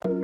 Bonjour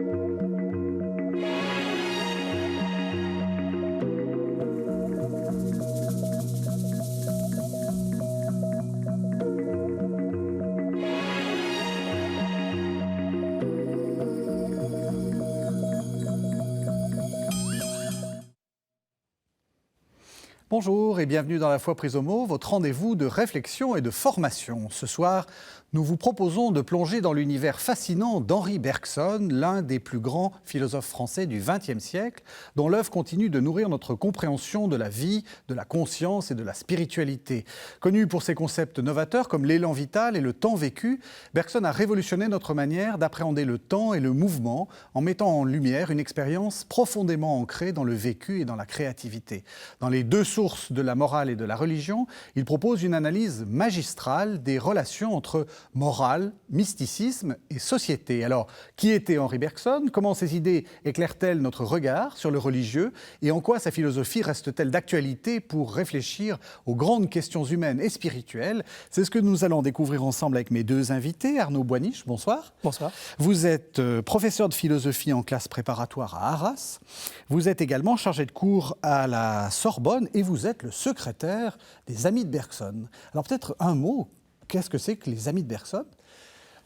et bienvenue dans La Foi prise au mot, votre rendez-vous de réflexion et de formation. Ce soir, nous vous proposons de plonger dans l'univers fascinant d'Henri Bergson, l'un des plus grands philosophes français du XXe siècle, dont l'œuvre continue de nourrir notre compréhension de la vie, de la conscience et de la spiritualité. Connu pour ses concepts novateurs comme l'élan vital et le temps vécu, Bergson a révolutionné notre manière d'appréhender le temps et le mouvement en mettant en lumière une expérience profondément ancrée dans le vécu et dans la créativité. Dans les deux sources de la morale et de la religion, il propose une analyse magistrale des relations entre morale, mysticisme et société. Alors, qui était Henri Bergson? Comment ses idées éclairent-elles notre regard sur le religieux? Et en quoi sa philosophie reste-t-elle d'actualité pour réfléchir aux grandes questions humaines et spirituelles? C'est ce que nous allons découvrir ensemble avec mes deux invités. Arnaud Boiniche, bonsoir. Bonsoir. Vous êtes professeur de philosophie en classe préparatoire à Arras. Vous êtes également chargé de cours à la Sorbonne et vous êtes le secrétaire des Amis de Bergson. Alors peut-être un mot, qu'est-ce que c'est que les Amis de Bergson?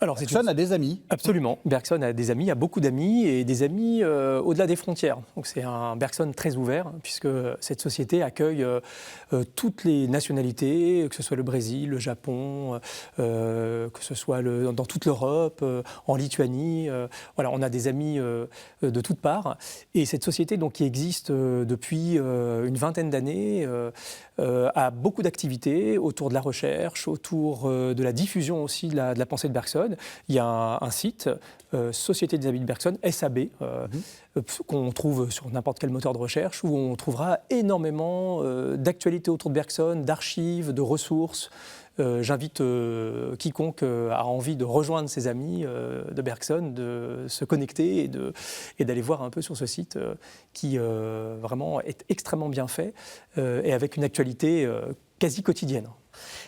Alors, Bergson a des amis. Absolument. Bergson a des amis, a beaucoup d'amis et des amis au-delà des frontières. Donc c'est un Bergson très ouvert puisque cette société accueille toutes les nationalités, que ce soit le Brésil, le Japon, que ce soit dans toute l'Europe, en Lituanie. Voilà, on a des amis de toutes parts. Et cette société donc, qui existe depuis une vingtaine d'années a beaucoup d'activités autour de la recherche, autour de la diffusion aussi de la pensée de Bergson. Il y a un site, Société des Amis de Bergson, SAB, qu'on trouve sur n'importe quel moteur de recherche, où on trouvera énormément d'actualités autour de Bergson, d'archives, de ressources. J'invite quiconque a envie de rejoindre ses amis de Bergson, de se connecter et d'aller voir un peu sur ce site qui vraiment est extrêmement bien fait et avec une actualité quasi quotidienne.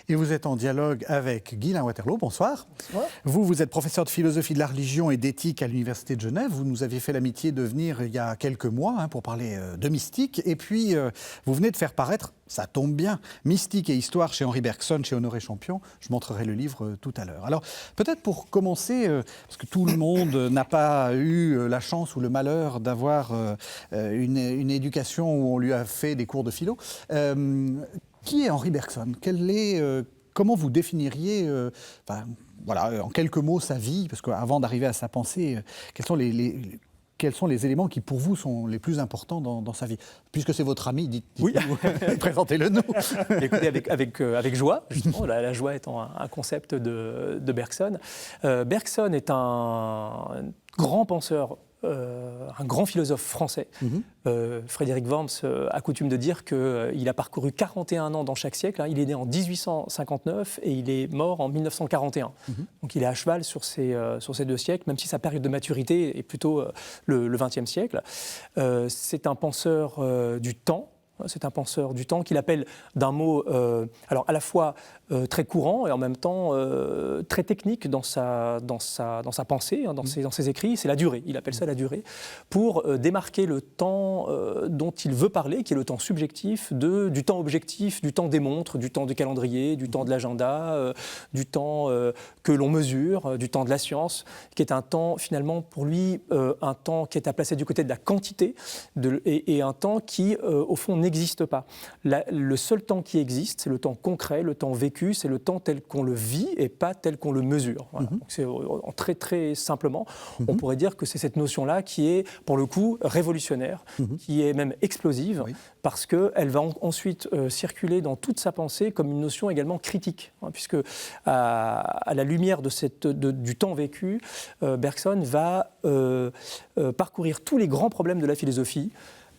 Et vous êtes en dialogue avec Guylain Waterloo. Bonsoir. Bonsoir. Vous êtes professeur de philosophie de la religion et d'éthique à l'Université de Genève. Vous nous aviez fait l'amitié de venir il y a quelques mois pour parler de mystique. Et puis, vous venez de faire paraître, ça tombe bien, Mystique et Histoire chez Henri Bergson, chez Honoré Champion. Je montrerai le livre tout à l'heure. Alors, peut-être pour commencer, parce que tout le monde n'a pas eu la chance ou le malheur d'avoir une éducation où on lui a fait des cours de philo. Qui est Henri Bergson? Comment vous définiriez, en quelques mots, sa vie? Parce qu'avant d'arriver à sa pensée, quels sont les éléments qui, pour vous, sont les plus importants dans sa vie? Puisque c'est votre ami, dites-nous, présentez-le nous. Écoutez, avec joie, justement, la joie étant un concept de Bergson. Bergson est un grand penseur, un grand philosophe français. Frédéric Worms a coutume de dire qu'il a parcouru 41 ans dans chaque siècle. Il est né en 1859 et il est mort en 1941. Donc il est à cheval sur ces deux siècles, même si sa période de maturité est plutôt le XXe siècle. C'est un penseur du temps. C'est un penseur du temps qu'il appelle d'un mot alors à la fois très courant et en même temps très technique dans sa pensée, dans ses écrits, c'est la durée. Il appelle ça la durée, pour démarquer le temps dont il veut parler, qui est le temps subjectif, du temps objectif, du temps des montres, du temps du calendrier, du temps de l'agenda, du temps que l'on mesure, du temps de la science, qui est un temps finalement pour lui, un temps qui est à placer du côté de la quantité et un temps qui au fond n'existe pas. Le seul temps qui existe, c'est le temps concret, le temps vécu, c'est le temps tel qu'on le vit et pas tel qu'on le mesure. Voilà. Donc c'est très très simplement, on pourrait dire que c'est cette notion-là qui est pour le coup révolutionnaire, qui est même explosive, parce qu'elle va ensuite circuler dans toute sa pensée comme une notion également critique, puisque à la lumière du temps vécu, Bergson va parcourir tous les grands problèmes de la philosophie,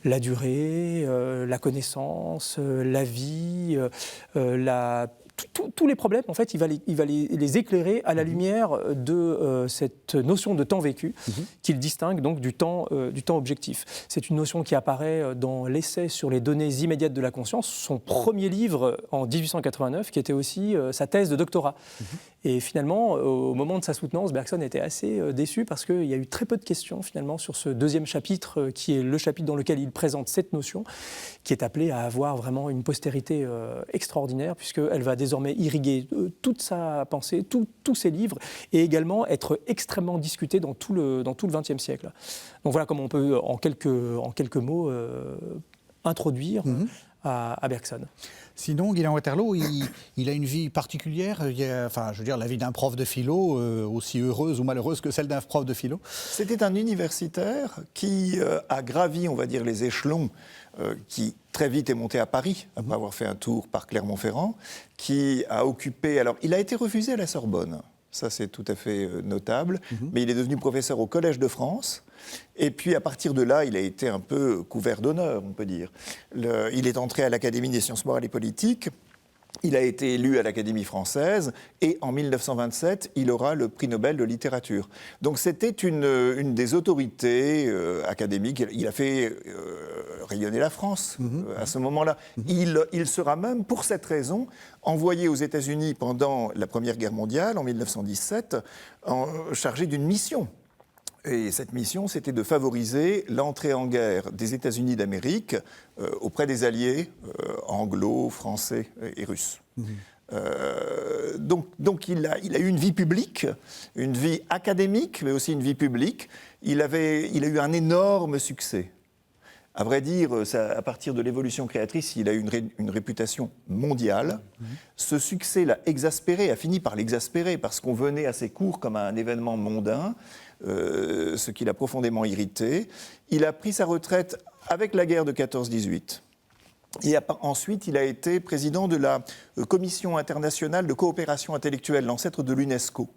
la durée, la connaissance, la vie, tous les problèmes, en fait, il va les éclairer à la lumière de cette notion de temps vécu qu'il distingue donc du temps objectif. C'est une notion qui apparaît dans l'essai sur les données immédiates de la conscience, son premier livre en 1889, qui était aussi sa thèse de doctorat. Et finalement, au moment de sa soutenance, Bergson était assez déçu parce qu'il y a eu très peu de questions finalement sur ce deuxième chapitre, qui est le chapitre dans lequel il présente cette notion, qui est appelée à avoir vraiment une postérité extraordinaire, puisqu'elle va désormais irriguer toute sa pensée, tous ses livres, et également être extrêmement discutée dans tout le XXe siècle. Donc voilà comment on peut, en quelques mots, introduire à Bergson. Sinon, Guylain Waterloo, il a une vie particulière. Enfin, je veux dire, la vie d'un prof de philo, aussi heureuse ou malheureuse que celle d'un prof de philo. C'était un universitaire qui a gravi, on va dire, les échelons, qui très vite est monté à Paris, après avoir fait un tour par Clermont-Ferrand, qui a occupé... Alors, il a été refusé à la Sorbonne. Ça, c'est tout à fait notable. Mais il est devenu professeur au Collège de France. Et puis, à partir de là, il a été un peu couvert d'honneur, on peut dire. Il est entré à l'Académie des sciences morales et politiques. Il a été élu à l'Académie française. Et en 1927, il aura le prix Nobel de littérature. Donc, c'était une des autorités académiques. Il a fait rayonner la France à ce moment-là. Il sera même, pour cette raison, envoyé aux États-Unis pendant la Première Guerre mondiale, en 1917, chargé d'une mission. Et cette mission, c'était de favoriser l'entrée en guerre des États-Unis d'Amérique auprès des alliés anglo, français et russes. Donc il a eu une vie publique, une vie académique, mais aussi une vie publique. Il a eu un énorme succès. À vrai dire, à partir de l'évolution créatrice, il a eu une réputation mondiale. Ce succès l'a exaspéré, a fini par l'exaspérer, parce qu'on venait à ses cours comme à un événement mondain, ce qui l'a profondément irrité. Il a pris sa retraite avec la guerre de 14-18. Et ensuite, il a été président de la Commission internationale de coopération intellectuelle, l'ancêtre de l'UNESCO,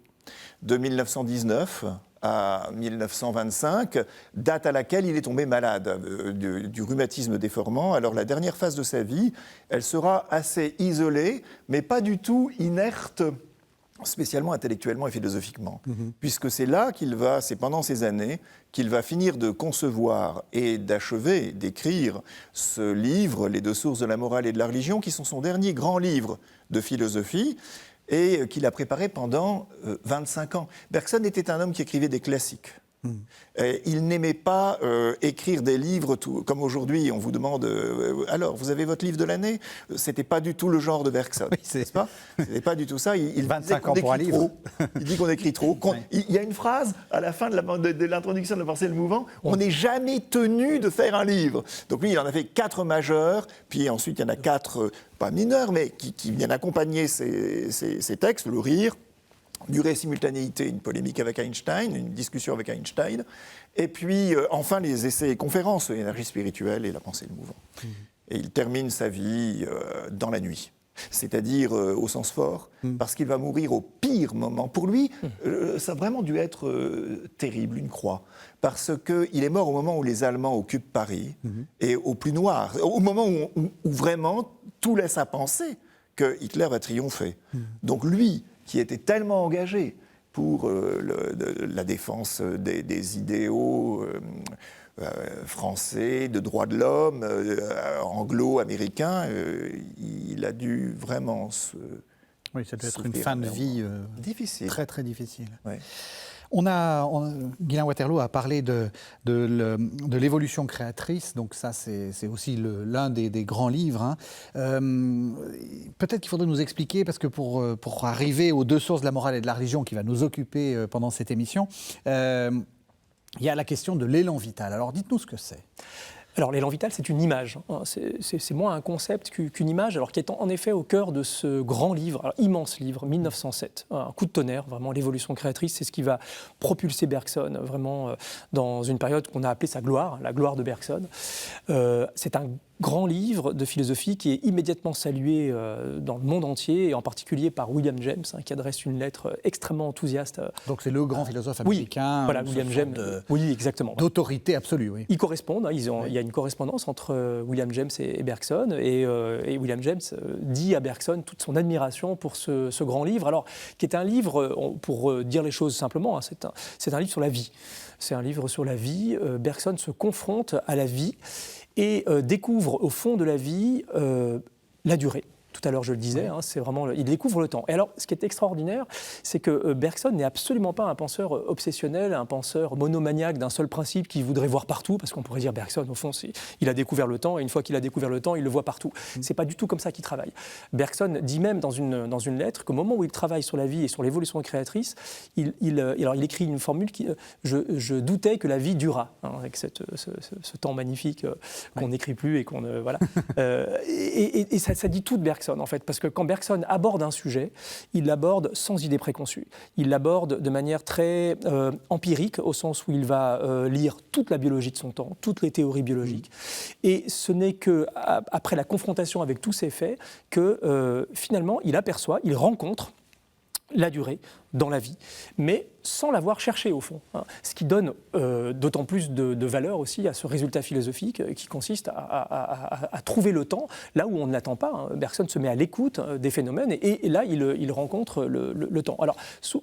de 1919 à 1925, date à laquelle il est tombé malade du rhumatisme déformant. Alors la dernière phase de sa vie, elle sera assez isolée, mais pas du tout inerte, spécialement intellectuellement et philosophiquement, puisque c'est pendant ces années qu'il va finir de concevoir et d'achever, d'écrire ce livre, Les deux sources de la morale et de la religion, qui sont son dernier grand livre de philosophie, et qu'il a préparé pendant 25 ans. Bergson était un homme qui écrivait des classiques. Il n'aimait pas écrire des livres comme aujourd'hui, on vous demande alors, vous avez votre livre de l'année ? C'était pas du tout le genre de Bergson, n'est-ce pas ? C'était pas du tout ça. Il 25 ans pour un livre. Il dit qu'on écrit trop. Il y a une phrase à la fin de l'introduction de la pensée et le mouvement, on n'est jamais tenu de faire un livre. Donc lui, il en a fait 4 majeurs, puis ensuite il y en a 4, pas mineurs, mais qui viennent accompagner ces textes, le rire, durée et simultanéité, une polémique avec Einstein, une discussion avec Einstein, et puis enfin les essais et conférences, l'énergie spirituelle et la pensée et le mouvement. Et il termine sa vie dans la nuit, c'est-à-dire au sens fort, parce qu'il va mourir au pire moment. Pour lui, ça a vraiment dû être terrible, une croix, parce qu'il est mort au moment où les Allemands occupent Paris, et au plus noir, au moment où vraiment tout laisse à penser que Hitler va triompher. Donc lui, qui était tellement engagé pour la défense des idéaux français, de droits de l'homme, anglo-américains, il a dû vraiment Oui, ça doit être une fin de vie difficile. Très, très difficile. Ouais. Guylain Waterloo a parlé de l'évolution créatrice, donc ça c'est aussi l'un des grands livres. Hein. Peut-être qu'il faudrait nous expliquer, parce que pour arriver aux deux sources de la morale et de la religion qui va nous occuper pendant cette émission, il y a la question de l'élan vital. Alors dites-nous ce que c'est. Alors l'élan vital, c'est une image, c'est moins un concept qu'une image, alors qui est en effet au cœur de ce grand livre, alors, immense livre, 1907, un coup de tonnerre, vraiment l'évolution créatrice, c'est ce qui va propulser Bergson vraiment dans une période qu'on a appelée sa gloire, la gloire de Bergson. C'est un grand livre de philosophie qui est immédiatement salué dans le monde entier, et en particulier par William James, qui adresse une lettre extrêmement enthousiaste. Donc c'est le grand philosophe américain. Oui, voilà, William James. Oui, exactement. D'autorité absolue, oui. Ils correspondent, il y a une correspondance entre William James et Bergson, et William James dit à Bergson toute son admiration pour ce grand livre, alors qui est un livre, pour dire les choses simplement, hein, c'est un livre sur la vie. C'est un livre sur la vie. Bergson se confronte à la vie et découvre au fond de la vie la durée. Tout à l'heure, je le disais, c'est vraiment, il découvre le temps. Et alors, ce qui est extraordinaire, c'est que Bergson n'est absolument pas un penseur obsessionnel, un penseur monomaniaque d'un seul principe qui voudrait voir partout, parce qu'on pourrait dire Bergson, au fond, il a découvert le temps, et une fois qu'il a découvert le temps, il le voit partout. C'est pas du tout comme ça qu'il travaille. Bergson dit même dans une lettre qu'au moment où il travaille sur la vie et sur l'évolution créatrice, il écrit une formule qui, je doutais que la vie durât, avec ce temps magnifique qu'on n'écrit plus et qu'on voilà. Et ça dit tout de Bergson, en fait, parce que quand Bergson aborde un sujet, il l'aborde sans idée préconçue. Il l'aborde de manière très empirique, au sens où il va lire toute la biologie de son temps, toutes les théories biologiques. Et ce n'est qu'après la confrontation avec tous ces faits que finalement il aperçoit, il rencontre la durée dans la vie, mais sans l'avoir cherché au fond. Ce qui donne d'autant plus de valeur aussi à ce résultat philosophique qui consiste à trouver le temps là où on ne l'attend pas. Bergson se met à l'écoute des phénomènes et là il rencontre le temps. Alors,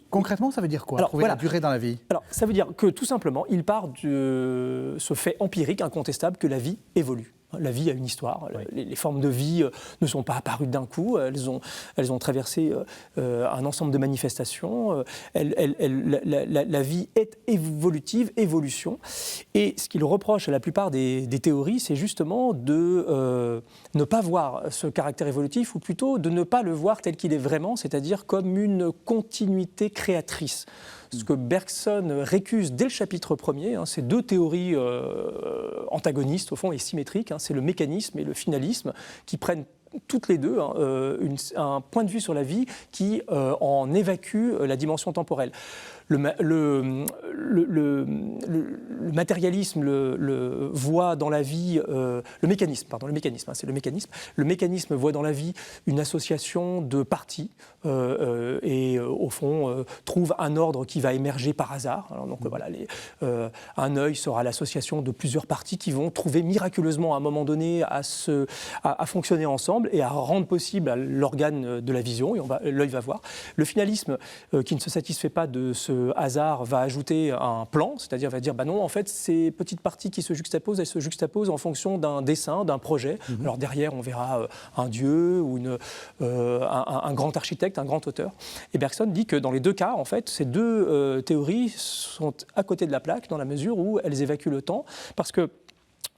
concrètement, ça veut dire quoi, trouver la durée dans la vie? Alors, ça veut dire que tout simplement, il part de ce fait empirique incontestable que la vie évolue. La vie a une histoire. Les formes de vie ne sont pas apparues d'un coup. Elles ont traversé un ensemble de manifestations. La vie est évolutive, évolution. Et ce qu'il reproche à la plupart des théories, c'est justement de ne pas voir ce caractère évolutif, ou plutôt de ne pas le voir tel qu'il est vraiment, c'est-à-dire comme une continuité créatrice. Ce que Bergson récuse dès le chapitre 1er, ces deux théories antagonistes au fond et symétriques, c'est le mécanisme et le finalisme, qui prennent toutes les deux un point de vue sur la vie qui en évacue la dimension temporelle. Le matérialisme le voit dans la vie, le mécanisme, c'est le mécanisme. Le mécanisme voit dans la vie une association de parties et au fond trouve un ordre qui va émerger par hasard. Alors, donc voilà, un œil sera l'association de plusieurs parties qui vont trouver miraculeusement à un moment donné à fonctionner ensemble et à rendre possible l'organe de la vision, et l'œil va voir. Le finalisme qui ne se satisfait pas de ce hasard va ajouter un plan, c'est-à-dire va dire non, en fait, ces petites parties qui se juxtaposent, elles se juxtaposent en fonction d'un dessin, d'un projet. Alors derrière, on verra un dieu ou un grand architecte, un grand auteur. Et Bergson dit que dans les deux cas, en fait, ces deux théories sont à côté de la plaque dans la mesure où elles évacuent le temps, parce que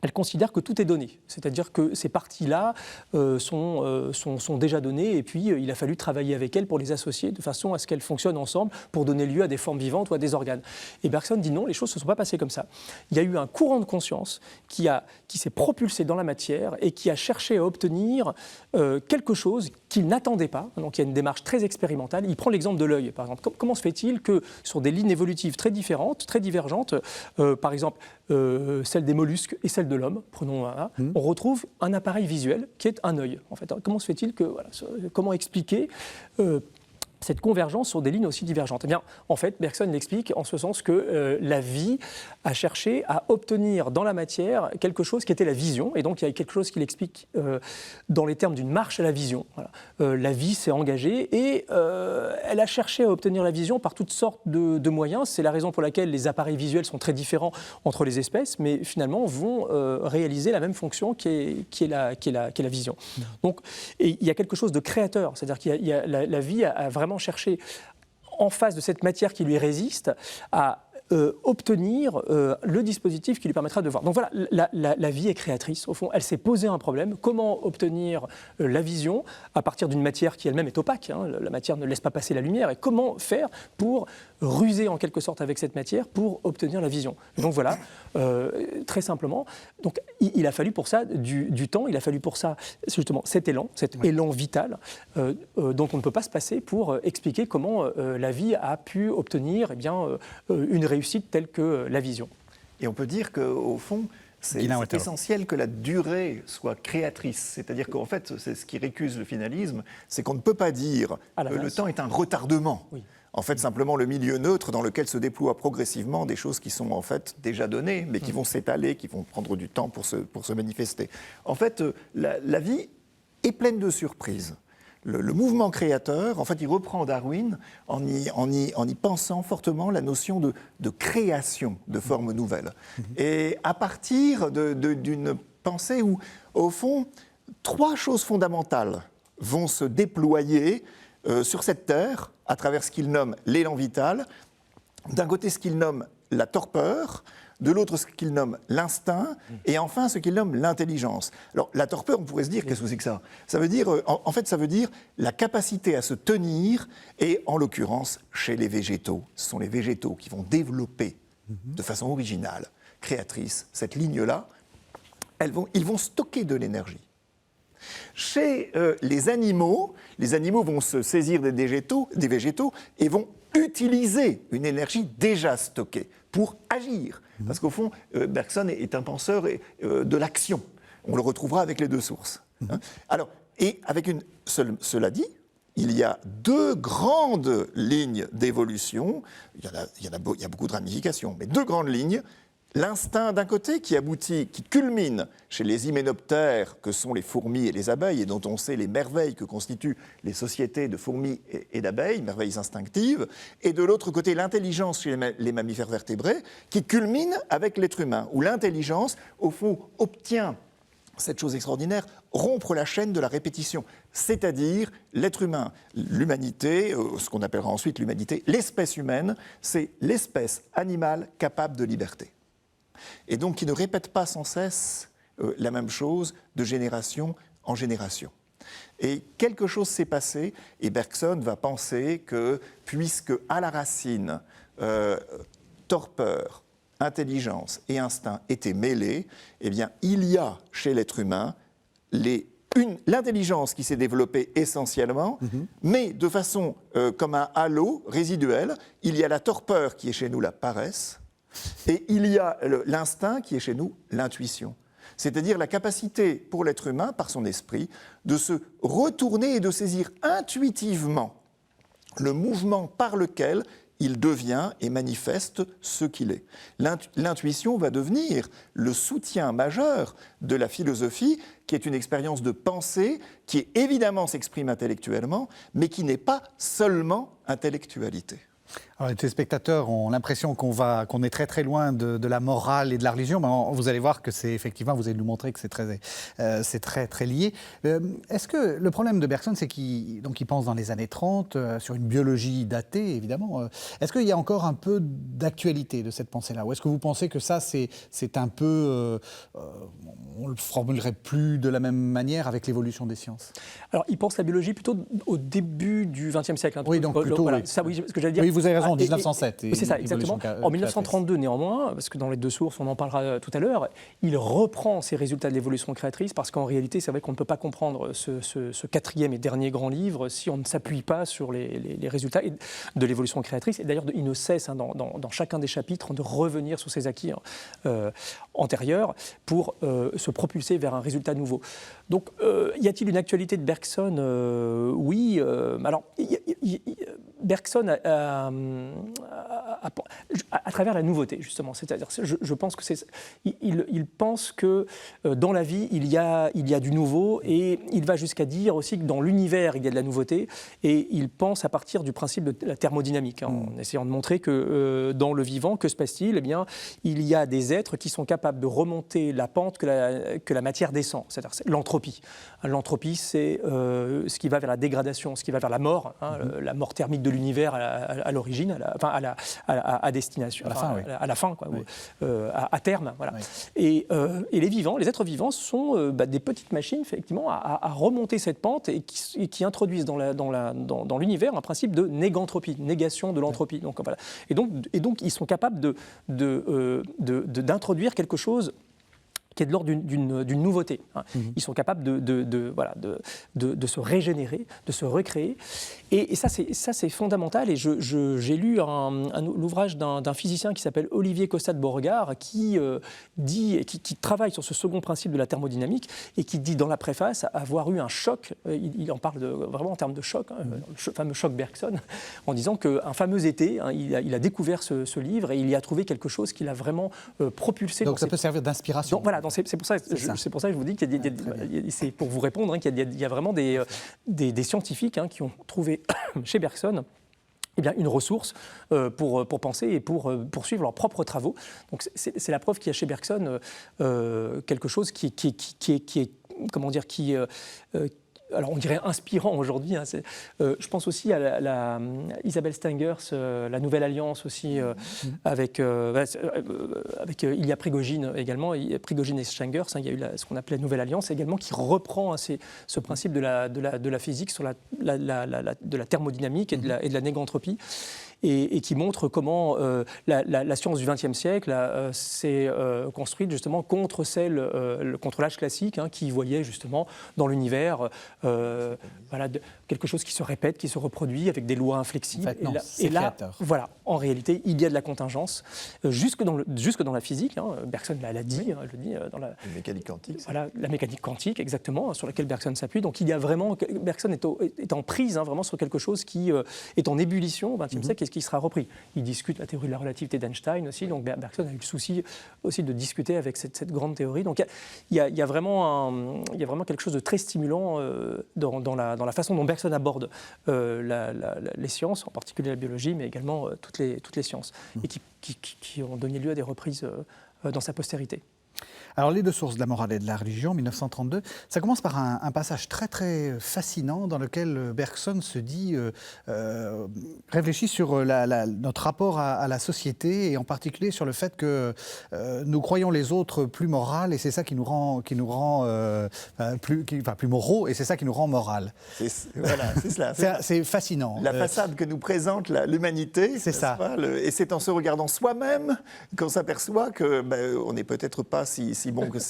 elle considère que tout est donné, c'est-à-dire que ces parties-là sont déjà données et puis il a fallu travailler avec elles pour les associer de façon à ce qu'elles fonctionnent ensemble pour donner lieu à des formes vivantes ou à des organes. Et Bergson dit non, les choses ne se sont pas passées comme ça. Il y a eu un courant de conscience qui s'est propulsé dans la matière et qui a cherché à obtenir quelque chose qu'il n'attendait pas. Donc il y a une démarche très expérimentale. Il prend l'exemple de l'œil, par exemple. Comment se fait-il que sur des lignes évolutives très différentes, très divergentes, par exemple celle des mollusques et celle de l'homme, prenons on retrouve un appareil visuel qui est un œil. En fait, comment se fait-il que comment expliquer cette convergence sur des lignes aussi divergentes? Eh bien, en fait, Bergson l'explique en ce sens que la vie a cherché à obtenir dans la matière quelque chose qui était la vision, et donc il y a quelque chose qu'il explique dans les termes d'une marche à la vision. Voilà. La vie s'est engagée et elle a cherché à obtenir la vision par toutes sortes de moyens. C'est la raison pour laquelle les appareils visuels sont très différents entre les espèces, mais finalement vont réaliser la même fonction qui est la vision. Donc, et il y a quelque chose de créateur, c'est-à-dire qu'il y a la vie a vraiment cherché, en face de cette matière qui lui résiste, à obtenir le dispositif qui lui permettra de voir. Donc voilà, la vie est créatrice. Au fond, elle s'est posé un problème. Comment obtenir la vision à partir d'une matière qui elle-même est opaque, la matière ne laisse pas passer la lumière. Et comment faire pour ruser en quelque sorte avec cette matière pour obtenir la vision? Donc voilà, très simplement. Donc il a fallu pour ça du temps, il a fallu pour ça justement cet élan vital dont on ne peut pas se passer pour expliquer comment la vie a pu obtenir une réussite telle que la vision. Et on peut dire qu'au fond, c'est essentiel que la durée soit créatrice. C'est-à-dire qu'en fait, c'est ce qui récuse le finalisme, c'est qu'on ne peut pas dire que le temps est un retardement. Oui. En fait, simplement le milieu neutre dans lequel se déploient progressivement des choses qui sont en fait déjà données, mais qui vont s'étaler, qui vont prendre du temps pour se manifester. En fait, la vie est pleine de surprises. Le mouvement créateur, en fait, il reprend Darwin en y pensant fortement la notion de création de formes nouvelles. Et à partir d'une pensée où, au fond, trois choses fondamentales vont se déployer sur cette terre à travers ce qu'il nomme l'élan vital. D'un côté, ce qu'il nomme la torpeur, de l'autre, ce qu'il nomme l'instinct, et enfin, ce qu'il nomme l'intelligence. Alors, la torpeur, on pourrait se dire, qu'est-ce que c'est que ça? Ça veut dire, en fait, ça veut dire la capacité à se tenir, et en l'occurrence, chez les végétaux. Ce sont les végétaux qui vont développer de façon originale, créatrice, cette ligne-là. Ils vont stocker de l'énergie. Chez les animaux vont se saisir des végétaux et vont utiliser une énergie déjà stockée pour agir. Parce qu'au fond, Bergson est un penseur de l'action. On le retrouvera avec les deux sources. Hein. Alors, et avec cela dit, il y a deux grandes lignes d'évolution. Il y a beaucoup de ramifications, mais deux grandes lignes. L'instinct d'un côté qui culmine chez les hyménoptères que sont les fourmis et les abeilles et dont on sait les merveilles que constituent les sociétés de fourmis et d'abeilles, merveilles instinctives, et de l'autre côté l'intelligence chez les mammifères vertébrés qui culmine avec l'être humain, où l'intelligence, au fond, obtient cette chose extraordinaire, rompre la chaîne de la répétition, c'est-à-dire l'être humain, l'humanité, ce qu'on appellera ensuite l'humanité, l'espèce humaine, c'est l'espèce animale capable de liberté. Et donc qui ne répète pas sans cesse la même chose de génération en génération. Et quelque chose s'est passé, et Bergson va penser que, puisque à la racine, torpeur, intelligence et instinct étaient mêlés, eh bien, il y a chez l'être humain l'intelligence qui s'est développée essentiellement, mais de façon comme un halo résiduel. Il y a la torpeur qui est chez nous la paresse, et il y a l'instinct qui est chez nous l'intuition. C'est-à-dire la capacité pour l'être humain, par son esprit, de se retourner et de saisir intuitivement le mouvement par lequel il devient et manifeste ce qu'il est. L'intuition va devenir le soutien majeur de la philosophie, qui est une expérience de pensée qui évidemment s'exprime intellectuellement, mais qui n'est pas seulement intellectualité. Alors, les téléspectateurs ont l'impression qu'on est très très loin de la morale et de la religion, mais vous allez voir que c'est effectivement, vous allez nous montrer que c'est très très lié. Est-ce que le problème de Bergson, c'est qu'il pense dans les années 30 sur une biologie datée, évidemment. Est-ce qu'il y a encore un peu d'actualité de cette pensée-là, ou est-ce que vous pensez que ça c'est un peu, on le formulerait plus de la même manière avec l'évolution des sciences? Alors, il pense la biologie plutôt au début du XXe siècle. Hein, oui, donc plutôt. Voilà, oui. Ça, oui, ce que j'allais dire. Oui, vous avez raison, 1907. C'est ça, exactement. En 1932, néanmoins, parce que dans les deux sources, on en parlera tout à l'heure, il reprend ces résultats de l'évolution créatrice, parce qu'en réalité, c'est vrai qu'on ne peut pas comprendre ce quatrième et dernier grand livre si on ne s'appuie pas sur les résultats de l'évolution créatrice. Et d'ailleurs, il ne cesse, hein, dans chacun des chapitres, de revenir sur ses acquis antérieurs pour se propulser vers un résultat nouveau. Donc, y a-t-il une actualité de Bergson? Oui. Alors, Bergson à travers la nouveauté, justement. C'est-à-dire, je pense que il pense que dans la vie, il y a du nouveau, et il va jusqu'à dire aussi que dans l'univers, il y a de la nouveauté, et il pense à partir du principe de la thermodynamique, hein, en essayant de montrer que dans le vivant, que se passe-t-il? Eh bien, il y a des êtres qui sont capables de remonter la pente que la matière descend, c'est-à-dire l'entropie. L'entropie, c'est ce qui va vers la dégradation, ce qui va vers la mort, hein, la mort thermique de l'univers à l'origine, à destination, à la fin, quoi, oui. à terme. Voilà. Oui. Et les êtres vivants sont des petites machines, effectivement, à remonter cette pente et qui introduisent dans l'univers un principe de négantropie, négation de l'entropie. Donc, voilà. Et donc, ils sont capables d'introduire quelque chose qui est de l'ordre d'une nouveauté. Hein. Ils sont capables de se régénérer, de se recréer. Et ça, c'est fondamental. Et j'ai lu l'ouvrage d'un physicien qui s'appelle Olivier Cossat de Beauregard, qui travaille sur ce second principe de la thermodynamique, et qui dit dans la préface avoir eu un choc, il en parle vraiment en termes de choc, hein, le fameux choc Bergson, en disant qu'un fameux été, hein, il a découvert ce livre, et il y a trouvé quelque chose qui l'a vraiment propulsé. Donc ça peut servir d'inspiration. Donc, voilà, c'est pour ça que je vous dis c'est pour vous répondre, hein, qu'il y a vraiment des scientifiques, hein, qui ont trouvé chez Bergson une ressource pour penser et pour poursuivre leurs propres travaux. Donc c'est la preuve qu'il y a chez Bergson quelque chose qui est comment dire, alors on dirait inspirant aujourd'hui. Hein, je pense aussi à Isabelle Stengers, la Nouvelle Alliance aussi, avec Ilya Prigogine également, Prigogine et Stengers. Hein, il y a eu ce qu'on appelait Nouvelle Alliance également, qui reprend ce principe de la physique sur de la thermodynamique et de la négantropie. Et qui montre comment la science du XXe siècle s'est construite justement contre l'âge classique, hein, qui voyait justement dans l'univers quelque chose qui se répète, qui se reproduit avec des lois inflexibles. En fait, non, et là, voilà, en réalité, il y a de la contingence, jusque dans la physique. Hein, Bergson l'a dit, elle le dit dans la mécanique quantique. Voilà, la mécanique quantique, exactement, sur laquelle Bergson s'appuie. Donc il y a vraiment, Bergson est en prise, hein, vraiment sur quelque chose qui est en ébullition au XXe siècle et ce qui sera repris. Il discute la théorie de la relativité d'Einstein aussi, donc Bergson a eu le souci aussi de discuter avec cette grande théorie. Donc il y a vraiment quelque chose de très stimulant dans la façon dont Bergson aborde les sciences, en particulier la biologie, mais également toutes les sciences, et qui ont donné lieu à des reprises dans sa postérité. Alors, les deux sources de la morale et de la religion, 1932, ça commence par un passage très très fascinant dans lequel Bergson se dit, réfléchit sur notre rapport à la société et en particulier sur le fait que nous croyons les autres plus morales et c'est ça qui nous rend plus moraux et c'est ça qui nous rend moral. Voilà, c'est cela. C'est fascinant. La façade que nous présente l'humanité, c'est ça. Et c'est en se regardant soi-même qu'on s'aperçoit que on n'est peut-être pas si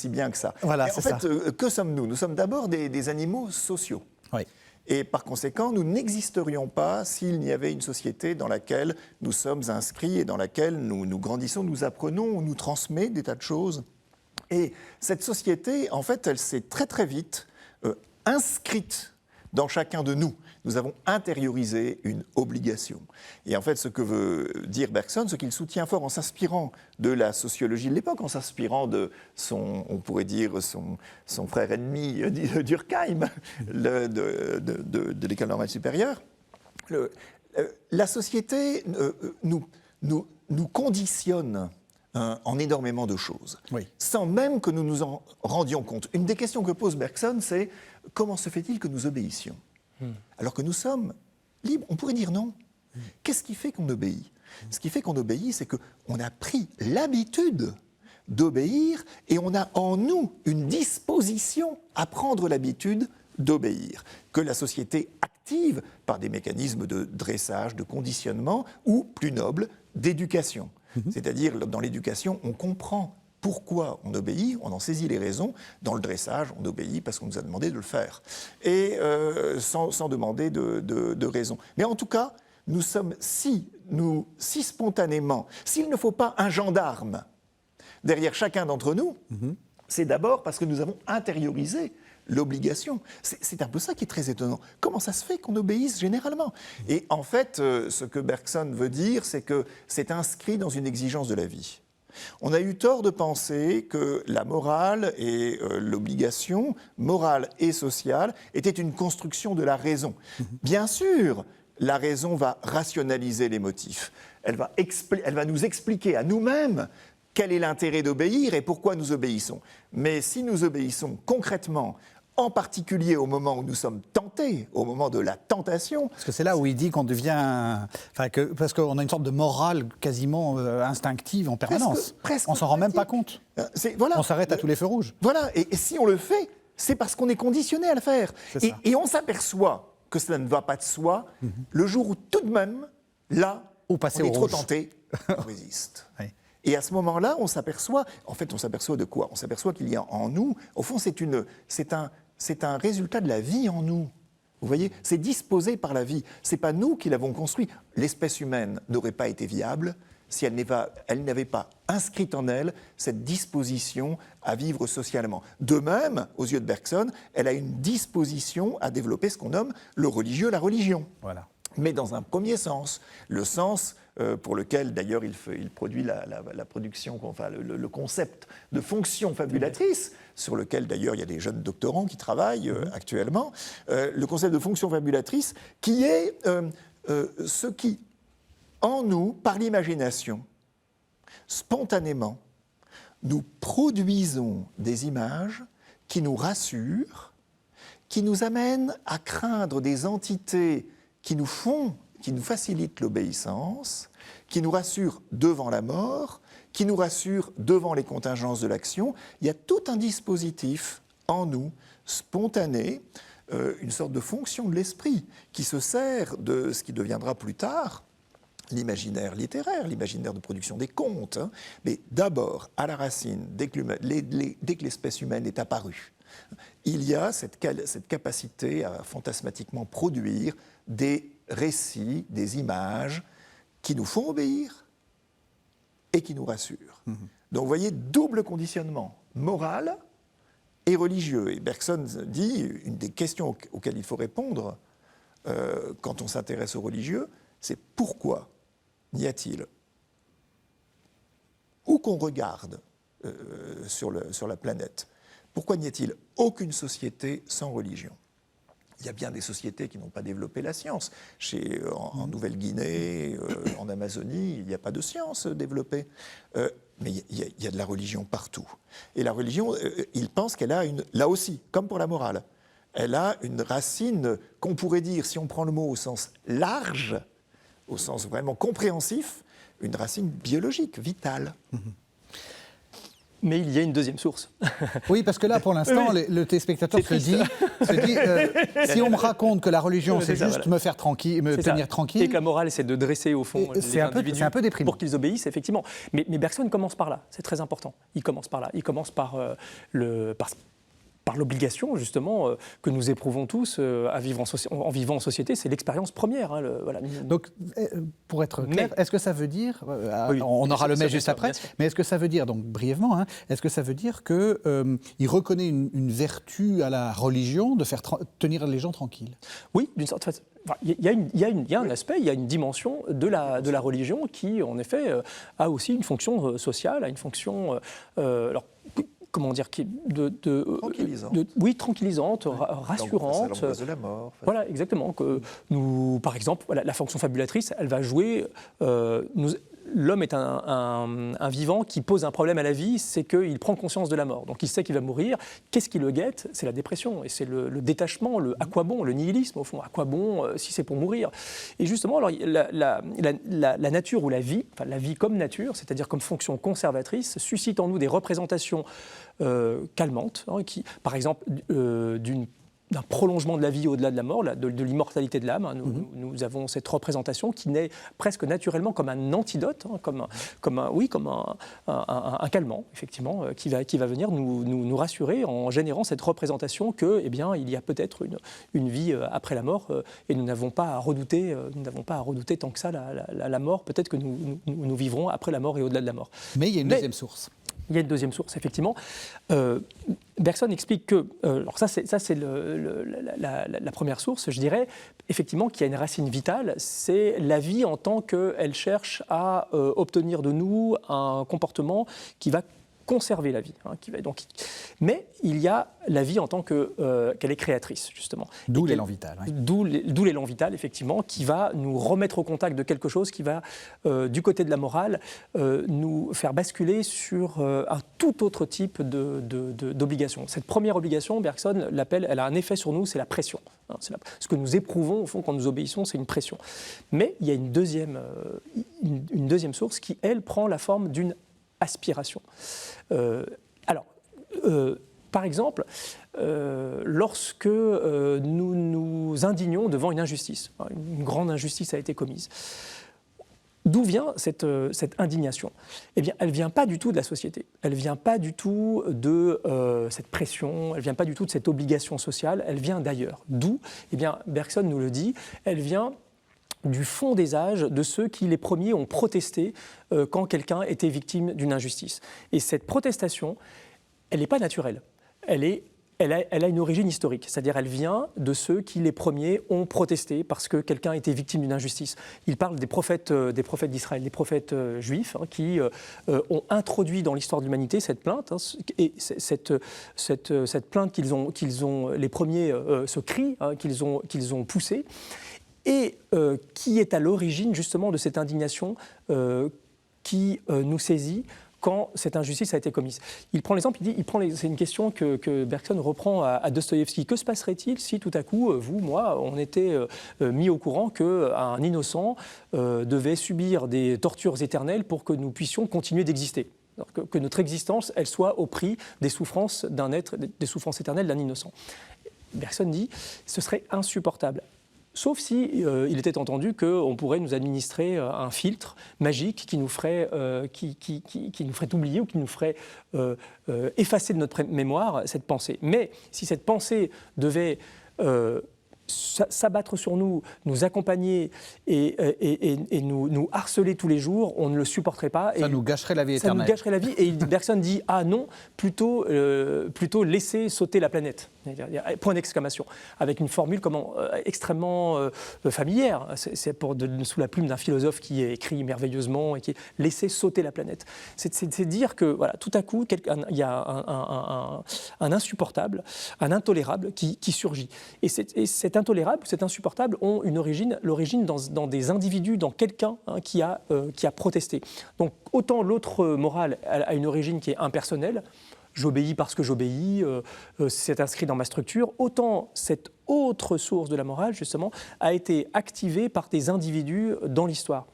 bien que ça. Voilà, en fait, que sommes-nous ? Nous sommes d'abord des animaux sociaux. Oui. Et par conséquent, nous n'existerions pas s'il n'y avait une société dans laquelle nous sommes inscrits et dans laquelle nous grandissons, nous apprenons, on nous transmet des tas de choses. Et cette société, en fait, elle s'est très très vite inscrite dans chacun de nous. Nous avons intériorisé une obligation. Et en fait, ce que veut dire Bergson, ce qu'il soutient fort en s'inspirant de la sociologie de l'époque, en s'inspirant de on pourrait dire, son frère ennemi Durkheim, de l'École normale supérieure, la société nous conditionne en énormément de choses, sans même que nous nous en rendions compte. Une des questions que pose Bergson, c'est comment se fait-il que nous obéissions ? Alors que nous sommes libres, on pourrait dire non. Qu'est-ce qui fait qu'on obéit ? Ce qui fait qu'on obéit, c'est qu'on a pris l'habitude d'obéir et on a en nous une disposition à prendre l'habitude d'obéir, que la société active par des mécanismes de dressage, de conditionnement ou, plus noble, d'éducation. C'est-à-dire, dans l'éducation, on comprend pourquoi on obéit, on en saisit les raisons. Dans le dressage, on obéit parce qu'on nous a demandé de le faire, et sans demander de raison. Mais en tout cas, nous sommes si spontanément, s'il ne faut pas un gendarme derrière chacun d'entre nous, c'est d'abord parce que nous avons intériorisé l'obligation. C'est un peu ça qui est très étonnant. Comment ça se fait qu'on obéisse généralement ? Et en fait, ce que Bergson veut dire, c'est que c'est inscrit dans une exigence de la vie. On a eu tort de penser que la morale et l'obligation, morale et sociale, était une construction de la raison. Bien sûr, la raison va rationaliser les motifs. Elle va nous expliquer à nous-mêmes quel est l'intérêt d'obéir et pourquoi nous obéissons. Mais si nous obéissons concrètement, en particulier au moment où nous sommes tentés, au moment de la tentation. Parce que c'est là où il dit qu'on devient... parce qu'on a une sorte de morale quasiment instinctive en permanence. On ne s'en rend même pas compte. On s'arrête à tous les feux rouges. Voilà, et si on le fait, c'est parce qu'on est conditionné à le faire. Et on s'aperçoit que cela ne va pas de soi le jour où tout de même, là, on est trop tenté, on résiste. Oui. Et à ce moment-là, on s'aperçoit de quoi ? On s'aperçoit qu'il y a en nous, au fond, c'est un résultat de la vie en nous. Vous voyez, c'est disposé par la vie. C'est pas nous qui l'avons construit. L'espèce humaine n'aurait pas été viable si elle n'avait pas inscrite en elle cette disposition à vivre socialement. De même, aux yeux de Bergson, elle a une disposition à développer ce qu'on nomme le religieux, la religion. Voilà. Mais dans un premier sens, le sens pour lequel d'ailleurs il produit la production, enfin le concept de fonction fabulatrice, sur lequel d'ailleurs il y a des jeunes doctorants qui travaillent actuellement, le concept de fonction fabulatrice qui est ce qui, en nous, par l'imagination, spontanément, nous produisons des images qui nous rassurent, qui nous amène à craindre des entités qui nous facilitent l'obéissance, qui nous rassurent devant la mort, qui nous rassurent devant les contingences de l'action. Il y a tout un dispositif en nous, spontané, une sorte de fonction de l'esprit qui se sert de ce qui deviendra plus tard l'imaginaire littéraire, l'imaginaire de production des contes. Hein. Mais d'abord, à la racine, dès que l'espèce humaine est apparue, il y a cette capacité à fantasmatiquement produire des récits, des images qui nous font obéir et qui nous rassurent. Donc vous voyez, double conditionnement, moral et religieux. Et Bergson dit, une des questions auxquelles il faut répondre quand on s'intéresse aux religieux, c'est pourquoi n'y a-t-il, où qu'on regarde sur la planète, pourquoi n'y a-t-il aucune société sans religion ? Il y a bien des sociétés qui n'ont pas développé la science. En Nouvelle-Guinée, en Amazonie, il n'y a pas de science développée. Mais il y a de la religion partout. Et la religion, il pense qu'elle a là aussi, comme pour la morale, elle a une racine qu'on pourrait dire, si on prend le mot au sens large, au sens vraiment compréhensif, une racine biologique, vitale. Mais il y a une deuxième source. Oui, parce que là, pour l'instant, le téléspectateur se dit si on me raconte que la religion, c'est juste me faire tranquille, me tenir tranquille... Et que la morale, c'est de dresser, au fond, les individus c'est un peu déprimant. pour qu'ils obéissent, effectivement. Mais Bergson commence par là, c'est très important. Il commence par là. Il commence par l'obligation, justement, que nous éprouvons tous en vivant en société. C'est l'expérience première. Hein, voilà. Donc, pour être clair, est-ce que ça veut dire, oui, on aura le mais juste sûr, après, mais est-ce que ça veut dire, donc brièvement, hein, est-ce que ça veut dire qu'il reconnaît une vertu à la religion de faire tenir les gens tranquilles ? Oui, d'une certaine façon. Il y a un aspect, il y a une dimension de la religion qui, en effet, a aussi une fonction sociale, a une fonction... comment dire, tranquillisante. Oui, tranquillisante, rassurante. Ça l'angoisse de la mort. En fait. Voilà, exactement. Que nous, par exemple, la fonction fabulatrice, elle va jouer. L'homme est un vivant qui pose un problème à la vie, c'est qu'il prend conscience de la mort. Donc il sait qu'il va mourir. Qu'est-ce qui le guette ? C'est la dépression et c'est le détachement, à quoi bon, le nihilisme au fond. À quoi bon si c'est pour mourir ? Et justement, alors, la nature ou la vie comme nature, c'est-à-dire comme fonction conservatrice, suscite en nous des représentations calmantes, hein, qui, par exemple, d'un prolongement de la vie au-delà de la mort, de l'immortalité de l'âme. Nous avons cette représentation qui naît presque naturellement comme un antidote, hein, comme un calmant, effectivement, qui va venir nous rassurer en générant cette représentation que, eh bien, il y a peut-être une vie après la mort et nous n'avons pas à redouter tant que ça la mort. Peut-être que nous vivrons après la mort et au-delà de la mort. Mais il y a une deuxième source. Il y a une deuxième source, effectivement. Bergson explique que, alors ça c'est la première source, je dirais, effectivement, qu'il y a une racine vitale, c'est la vie en tant qu'elle cherche à obtenir de nous un comportement qui va conserver la vie. Hein, mais il y a la vie en tant qu'elle est créatrice, justement. D'où l'élan vital. Oui. D'où l'élan vital, effectivement, qui va nous remettre au contact de quelque chose qui va, du côté de la morale, nous faire basculer sur un tout autre type d'obligation. Cette première obligation, Bergson l'appelle, elle a un effet sur nous, c'est la pression. Hein, ce que nous éprouvons, au fond, quand nous obéissons, c'est une pression. Mais il y a une deuxième source qui, elle, prend la forme d'une aspiration. Par exemple, lorsque nous nous indignons devant une injustice, une grande injustice a été commise, d'où vient cette indignation ? Eh bien, elle ne vient pas du tout de la société, elle ne vient pas du tout de cette pression, elle ne vient pas du tout de cette obligation sociale, elle vient d'ailleurs. D'où, eh bien, Bergson nous le dit, elle vient du fond des âges de ceux qui, les premiers, ont protesté quand quelqu'un était victime d'une injustice. Et cette protestation, elle n'est pas naturelle. Elle a une origine historique, c'est-à-dire elle vient de ceux qui, les premiers, ont protesté parce que quelqu'un était victime d'une injustice. Il parle des prophètes d'Israël, des prophètes juifs, hein, qui ont introduit dans l'histoire de l'humanité cette plainte, hein, et cette plainte qu'ils ont les premiers, ce cri, hein, qu'ils ont poussé, et qui est à l'origine justement de cette indignation qui nous saisit quand cette injustice a été commise. Il prend l'exemple, c'est une question que Bergson reprend à Dostoïevski. Que se passerait-il si tout à coup, vous, moi, on était mis au courant qu'un innocent devait subir des tortures éternelles pour que nous puissions continuer d'exister ? Que notre existence, elle soit au prix des souffrances d'un être, des souffrances éternelles d'un innocent. Bergson dit, ce serait insupportable. Sauf si il était entendu qu'on pourrait nous administrer un filtre magique qui nous ferait, qui nous ferait oublier ou qui nous ferait effacer de notre mémoire cette pensée. Mais si cette pensée devait s'abattre sur nous, nous accompagner et nous harceler tous les jours, on ne le supporterait pas. Ça nous gâcherait la vie éternelle. Ça nous gâcherait la vie. Et Bergson dit, ah non, plutôt laisser sauter la planète. Point d'exclamation. Avec une formule extrêmement familière. C'est sous la plume d'un philosophe qui écrit merveilleusement et qui est « laisser sauter la planète ». C'est dire que voilà, tout à coup, il y a un insupportable, un intolérable qui surgit. Et cet intolérable, cet insupportable ont l'origine dans des individus, dans quelqu'un qui a protesté. Donc autant l'autre morale a une origine qui est impersonnelle, j'obéis parce que j'obéis, c'est inscrit dans ma structure, autant cette autre source de la morale, justement, a été activée par des individus dans l'histoire.